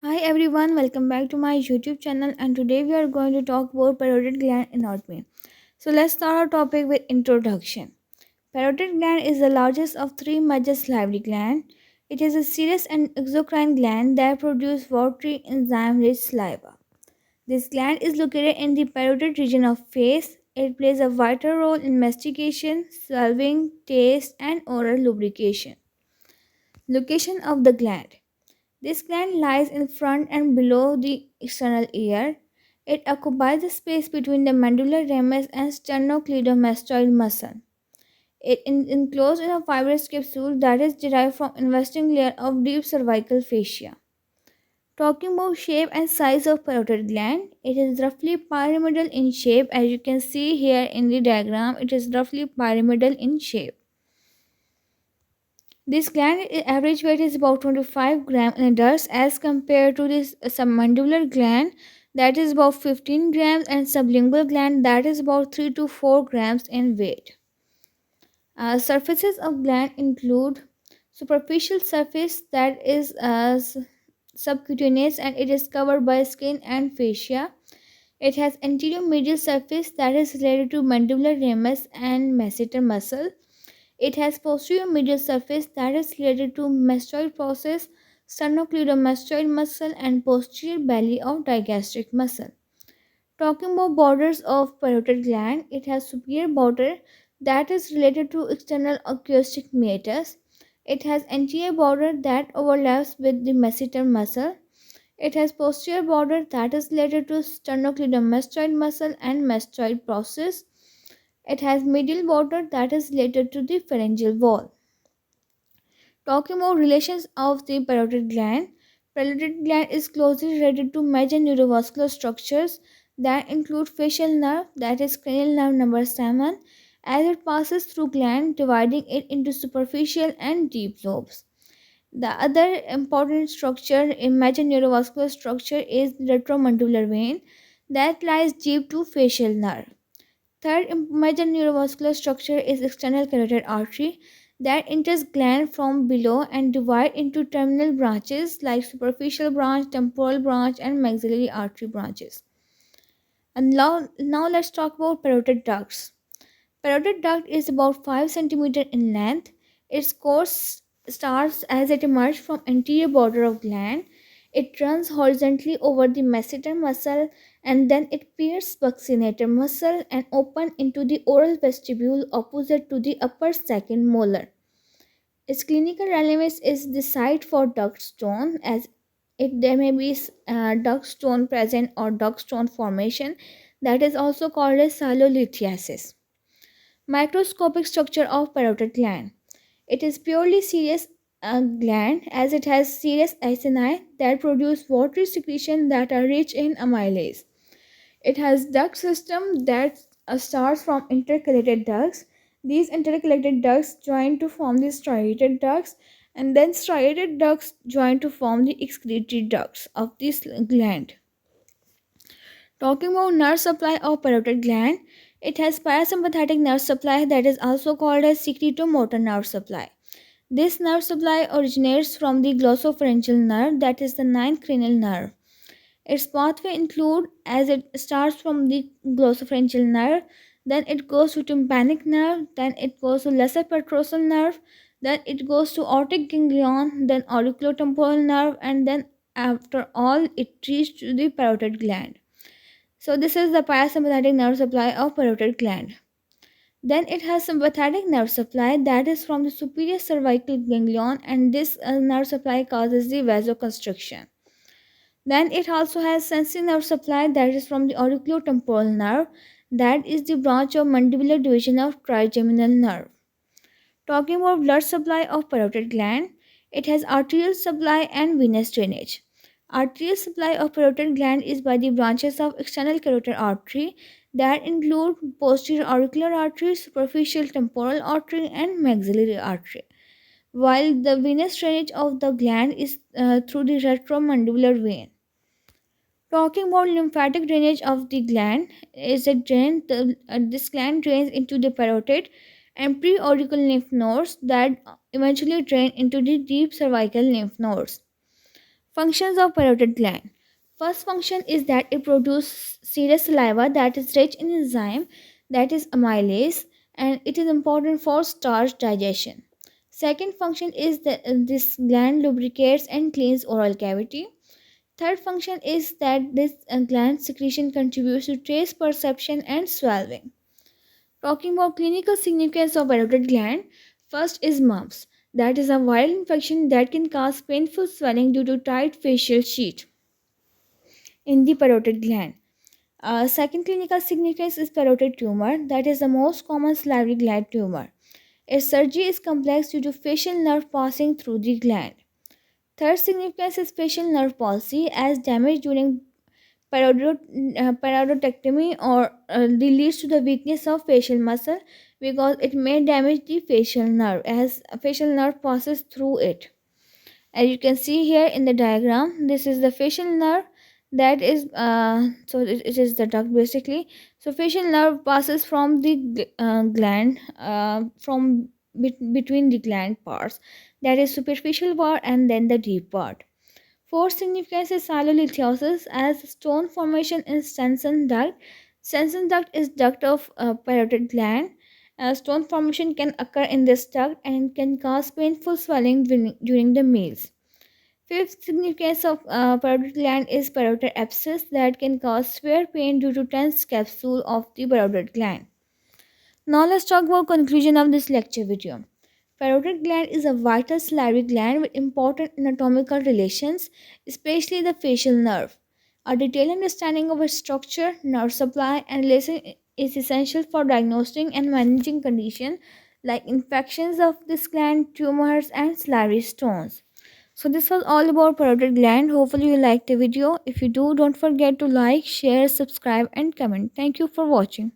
Hi everyone, welcome back to my YouTube channel and today we are going to talk about parotid gland anatomy. So let's start our topic with introduction. Parotid gland is the largest of three major salivary glands. It is a serous and exocrine gland that produces watery enzyme-rich saliva. This gland is located in the parotid region of face. It plays a vital role in mastication, swallowing, taste, and oral lubrication. Location of the gland. This gland lies in front and below the external ear. It occupies the space between the mandibular ramus and sternocleidomastoid muscle. It is enclosed in a fibrous capsule that is derived from investing layer of deep cervical fascia. Talking about shape and size of parotid gland, it is roughly pyramidal in shape. As you can see here in the diagram, it is roughly pyramidal in shape. This gland average weight is about 25 gram in adults as compared to this submandibular gland that is about 15 grams and sublingual gland that is about 3 to 4 grams in weight. Surfaces of gland include superficial surface that is subcutaneous and it is covered by skin and fascia. It has anterior medial surface that is related to mandibular ramus and masseter muscle. It has posterior medial surface that is related to mastoid process, sternocleidomastoid muscle, and posterior belly of digastric muscle. Talking about borders of parotid gland, it has superior border that is related to external acoustic meatus. It has anterior border that overlaps with the masseter muscle. It has posterior border that is related to sternocleidomastoid muscle and mastoid process. It has medial border that is related to the pharyngeal wall. Talking about relations of the parotid gland is closely related to major neurovascular structures that include facial nerve, that is cranial nerve number 7, as it passes through gland, dividing it into superficial and deep lobes. The other important structure in major neurovascular structure is the retromandibular vein that lies deep to facial nerve. Third major neurovascular structure is external carotid artery that enters gland from below and divide into terminal branches like superficial branch, temporal branch, and maxillary artery branches. And now let's talk about parotid ducts. Parotid duct is about 5 cm in length. Its course starts as it emerges from anterior border of gland. It runs horizontally over the masseter muscle and then it pierces buccinator muscle and opens into the oral vestibule opposite to the upper second molar. Its clinical relevance is the site for duct stone as there may be duct stone present or duct stone formation that is also called as silolithiasis. Microscopic structure of parotid gland. It is purely serous gland as it has serous acini that produce watery secretion that are rich in amylase. It has duct system that starts from intercalated ducts. These intercalated ducts join to form the striated ducts and then striated ducts join to form the excretory ducts of this gland. Talking about nerve supply of parotid gland, it has parasympathetic nerve supply that is also called as secretomotor nerve supply. This nerve supply originates from the glossopharyngeal nerve that is the ninth cranial nerve. Its pathway include as it starts from the glossopharyngeal nerve, then it goes to tympanic nerve, then it goes to lesser petrosal nerve, then it goes to aortic ganglion, then auriculotemporal nerve, and then after all it reaches to the parotid gland. So this is the parasympathetic nerve supply of parotid gland. Then it has sympathetic nerve supply that is from the superior cervical ganglion and this nerve supply causes the vasoconstriction. Then it also has sensory nerve supply that is from the auriculotemporal nerve that is the branch of mandibular division of trigeminal nerve. Talking about blood supply of parotid gland, it has arterial supply and venous drainage. Arterial supply of parotid gland is by the branches of external carotid artery that include posterior auricular artery, superficial temporal artery, and maxillary artery. While the venous drainage of the gland is through the retromandibular vein. Talking about lymphatic drainage of the gland is a this gland drains into the parotid and preauricular lymph nodes that eventually drain into the deep cervical lymph nodes. Functions of parotid gland. First function is that it produces serous saliva that is rich in enzyme, that is amylase, and it is important for starch digestion. Second function is that this gland lubricates and cleans oral cavity. Third function is that this gland secretion contributes to taste perception and swallowing. Talking about clinical significance of parotid gland, first is mumps. That is a viral infection that can cause painful swelling due to tight facial sheet in the parotid gland. Second clinical significance is parotid tumor, that is the most common salivary gland tumor. Its surgery is complex due to facial nerve passing through the gland. Third significance is facial nerve palsy as damage during parodontectomy or leads to the weakness of facial muscle because it may damage the facial nerve as facial nerve passes through it. As you can see here in the diagram, this is the facial nerve, that is it is the duct basically. So facial nerve passes from the gland from between the gland parts, that is superficial part and then the deep part. Fourth significance is silolithosis as stone formation in Stensen duct. Stensen duct is duct of parotid gland. Stone formation can occur in this duct and can cause painful swelling during the meals. Fifth significance of parotid gland is parotid abscess that can cause severe pain due to tense capsule of the parotid gland. Now let's talk about conclusion of this lecture video. Parotid gland is a vital salivary gland with important anatomical relations, especially the facial nerve. A detailed understanding of its structure, nerve supply, and relation is essential for diagnosing and managing conditions like infections of this gland, tumors, and salivary stones. So this was all about parotid gland. Hopefully you liked the video. If you do, don't forget to like, share, subscribe, and comment. Thank you for watching.